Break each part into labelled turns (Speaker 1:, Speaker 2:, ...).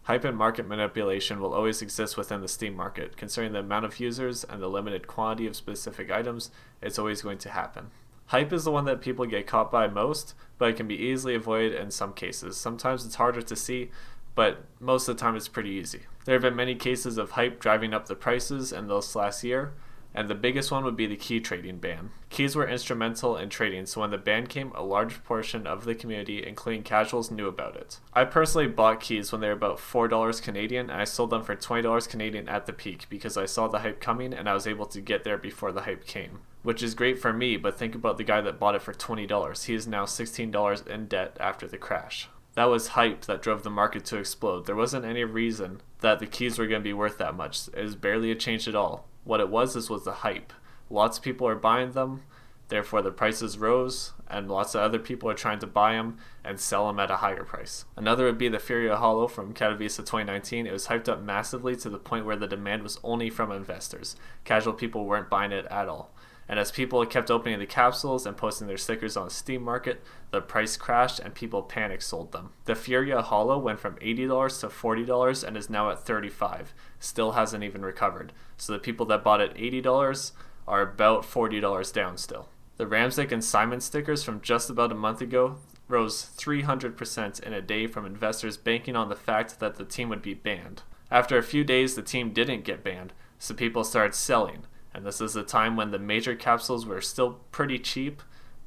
Speaker 1: Hype and market manipulation will always exist within the Steam market. Considering the amount of users and the limited quantity of specific items, it's always going to happen. Hype is the one that people get caught by most, but it can be easily avoided in some cases. Sometimes it's harder to see, but most of the time it's pretty easy. There have been many cases of hype driving up the prices in this last year, and the biggest one would be the key trading ban. Keys were instrumental in trading, so when the ban came, a large portion of the community, including casuals, knew about it. I personally bought keys when they were about $4 Canadian, and I sold them for $20 Canadian at the peak because I saw the hype coming and I was able to get there before the hype came. Which is great for me, but think about the guy that bought it for $20. He is now $16 in debt after the crash. That was hype that drove the market to explode. There wasn't any reason that the keys were going to be worth that much. It was barely a change at all. What it was the hype. Lots of people are buying them, therefore the prices rose, and lots of other people are trying to buy them and sell them at a higher price. Another would be the Furia Hollow from Katowice 2019. It was hyped up massively to the point where the demand was only from investors. Casual people weren't buying it at all. And as people kept opening the capsules and posting their stickers on the Steam market, the price crashed and people panic sold them. The Furia Hollow went from $80 to $40 and is now at $35. Still hasn't even recovered. So the people that bought at $80 are about $40 down still. The Ramzik and Simon stickers from just about a month ago rose 300% in a day from investors banking on the fact that the team would be banned. After a few days, the team didn't get banned, so people started selling. And this is a time when the major capsules were still pretty cheap,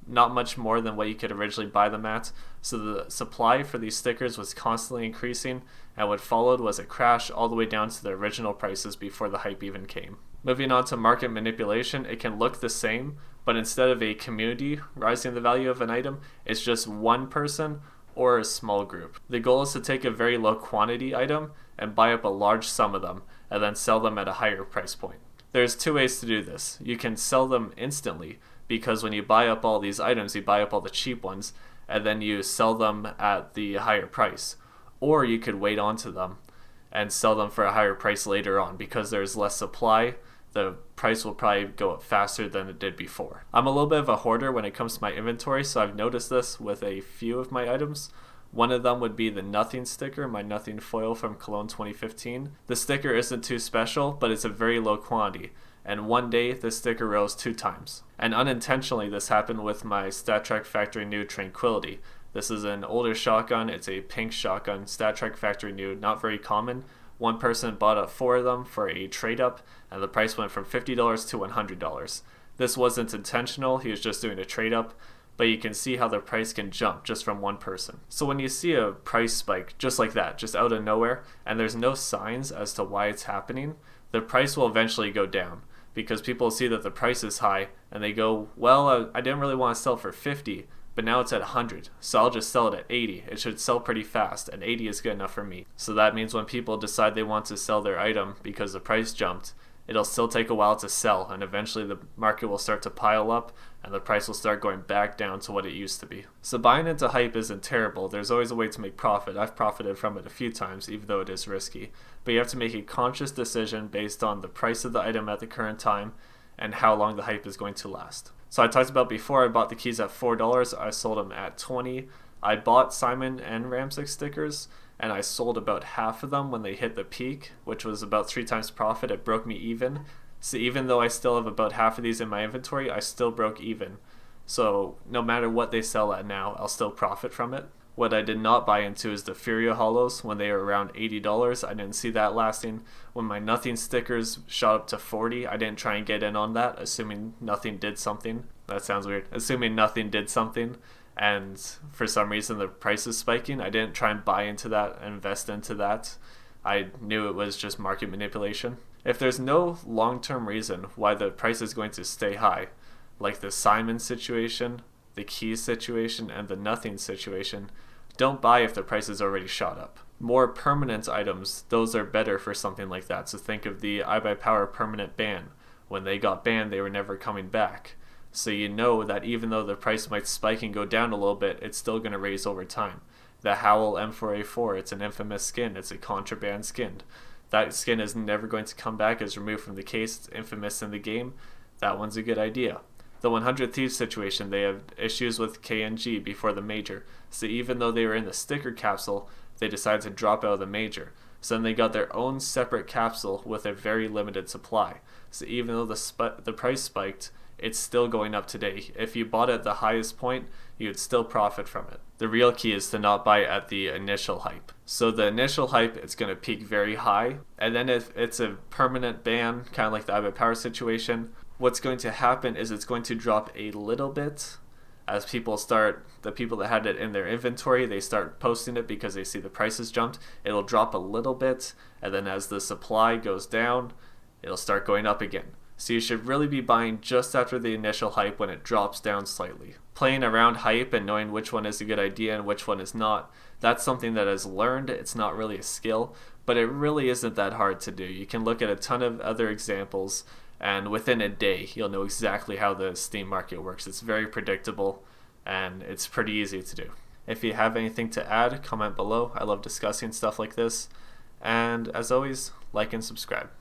Speaker 1: not much more than what you could originally buy them at. So the supply for these stickers was constantly increasing, and what followed was a crash all the way down to the original prices before the hype even came. Moving on to market manipulation, it can look the same, but instead of a community rising the value of an item, it's just one person or a small group. The goal is to take a very low quantity item and buy up a large sum of them, and then sell them at a higher price point. There's two ways to do this. You can sell them instantly, because when you buy up all these items, you buy up all the cheap ones, and then you sell them at the higher price. Or you could wait onto them and sell them for a higher price later on. Because there's less supply, the price will probably go up faster than it did before. I'm a little bit of a hoarder when it comes to my inventory, so I've noticed this with a few of my items. One of them would be the Nothing sticker, my Nothing foil from Cologne 2015. The sticker isn't too special, but it's a very low quantity, and one day the sticker rose 2 times. And unintentionally this happened with my StatTrak Factory New Tranquility. This is an older shotgun, it's a pink shotgun, StatTrak Factory New, not very common. One person bought up 4 of them for a trade up, and the price went from $50 to $100. This wasn't intentional, he was just doing a trade up, but you can see how the price can jump just from one person. So when you see a price spike just like that, just out of nowhere, and there's no signs as to why it's happening, the price will eventually go down because people see that the price is high and they go, well, I didn't really want to sell for 50, but now it's at 100, so I'll just sell it at 80. It should sell pretty fast, and 80 is good enough for me. So that means when people decide they want to sell their item because the price jumped, it'll still take a while to sell, and eventually the market will start to pile up and the price will start going back down to what it used to be. So buying into hype isn't terrible. There's always a way to make profit. I've profited from it a few times, even though it is risky. But you have to make a conscious decision based on the price of the item at the current time and how long the hype is going to last. So I talked about before, I bought the keys at $4, I sold them at $20. I bought Simon and Ramzik stickers, and I sold about half of them when they hit the peak, which was about 3 times profit. It broke me even. So even though I still have about half of these in my inventory, I still broke even. So no matter what they sell at now, I'll still profit from it. What I did not buy into is the Furia Hollows when they were around $80. I didn't see that lasting. When my Nothing stickers shot up to $40, I didn't try and get in on that, assuming nothing did something. That sounds weird. Assuming nothing did something, and for some reason the price is spiking, I didn't try and buy into that, invest into that. I knew it was just market manipulation. If there's no long-term reason why the price is going to stay high, like the Simon situation, the Keys situation, and the Nothing situation, don't buy if the price is already shot up. More permanent items, those are better for something like that. So think of the iBuyPower permanent ban. When they got banned, they were never coming back. So you know that even though the price might spike and go down a little bit, it's still going to raise over time. The Howl M4A4, it's an infamous skin. It's a contraband skin. That skin is never going to come back. It's removed from the case. It's infamous in the game. That one's a good idea. The 100 Thieves situation, they have issues with KNG before the major. So even though they were in the sticker capsule, they decided to drop out of the major. So then they got their own separate capsule with a very limited supply. So even though the price spiked, it's still going up today. If you bought at the highest point, you would still profit from it. The real key is to not buy at the initial hype. So the initial hype, it's going to peak very high, and then if it's a permanent ban, kind of like the Abbott Power situation, what's going to happen is it's going to drop a little bit as the people that had it in their inventory, they start posting it because they see the prices jumped. It'll drop a little bit, and then as the supply goes down, it'll start going up again. So you should really be buying just after the initial hype when it drops down slightly. Playing around hype and knowing which one is a good idea and which one is not, that's something that is learned. It's not really a skill, but it really isn't that hard to do. You can look at a ton of other examples, and within a day, you'll know exactly how the Steam market works. It's very predictable, and it's pretty easy to do. If you have anything to add, comment below. I love discussing stuff like this. And as always, like and subscribe.